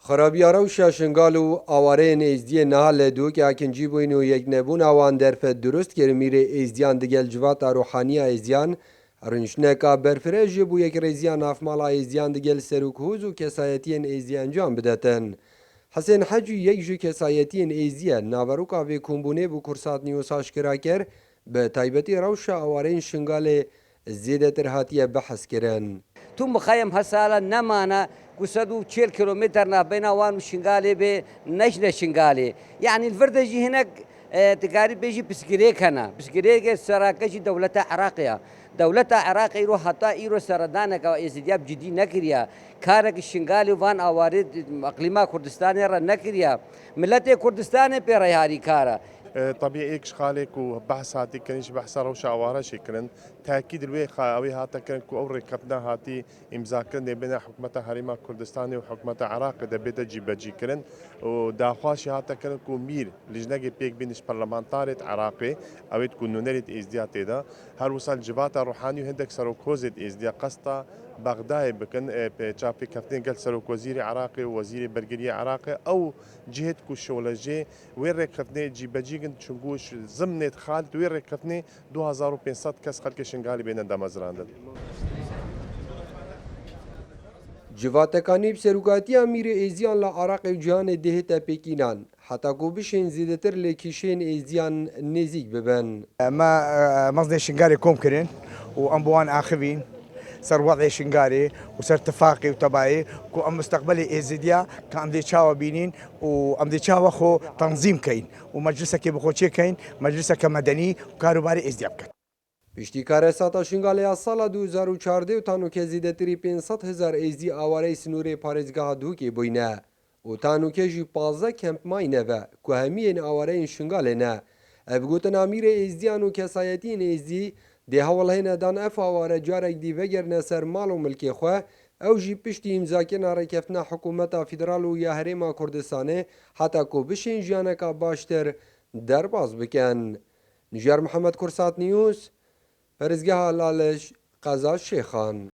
خرابیارا روشا شنگال و آواره ازدی نهال دو که اکنجی بوین و یک نبون آوان درفت درست که میره ازدیان دگل جواتا روحانی ازدیان رنشنکا برفرج بو یک ریزیان افمالا ازدیان دگل سروکوز و کسایتین ازدیان جان بدتن. حسین حجی یک جو کسایتین ازدیان ناوروکا و کمبونه بو کرسات نیوساش کرا کر به تایبتی روشا آوارین شنگال زیده ترهاتیه بحث کرن. تو مخيم هالسالة نمانا قصدوا 4 كيلومتر بين وان وشنغالي بنجنة شنغالي يعني الفردجي هناك تقارب بيجي بسكريك هنا بسكريك سراكشي دولة عراقية دولة عراقية يروح حتى يروح سردانك وإزدياب جدي نكريا كارك الشنغالي وان أوارد أقليما كردستان را نكريا ملتي كردستان بيريهاري كارا طبيعي شخالك وبحث هاتي كنيش بحث روشة عوارة شكرن تأكيد الوي خاوي هاتا كان كو أوري كبنا هاتي إمزاكرن بين حكومة هريمة كردستاني وحكومة عراق دبيتا جيبا كرن وداخواشي هاتا كان كو مير لجنة بيك بينش برلمانتاريت عراقي أويت كو نونيريت إزديات دا هل وصل جباتا روحاني وهندك سروكوزيت إزديا قسطا بغداد بكن بشافي كفتين قال سروك وزير عراقي ووزير برقرية عراقي أو جهة كو شولجي وين ركفتني جيباجيجن شنقوش ضمنت خالد وين ركفتني 2500 كاس خلق شنقالي بين دامزراندل جواتکانی بسروکاتی امیر ایزیان لا عراق و جهان دهتا پیکینان حتی کو بشین زیدتر لکیشین ایزیان نزیک ببن. ما مصدر شنقاري كوم كرين وأمبوان آخرين صار وضعي شنقاري وصار اتفاقي وتبعي كو ام مستقبلي ازديا كان دي تشاوا بينين وام دي تشاوا خو تنظيم كاين ومجلسك بخوتشي كاين مجلسك مدني وكاروباري ازدياب كاين. پشتیکار ساتا شنگالی سال 2014 و تانو که زیدتری 500,000 ایزدی آواره سنوری پارزگاه دوکی بوینه و تانو که جی 15 کمپ ماینه و که همین آواره شنگالی نه افگوتن امیر ایزدیان و کسایتین ایزدی ده هوله ندان اف آواره جارک دی وگر سر مال و ملکی خواه او جی پشتی امزاکن حرکتنا حکومت فدرال و یا هرما کردستانه حتی که بشین جانکا باشتر درباز بکن. نجار محمد کرسات نیوز پرزگاه لالش قزا شیخان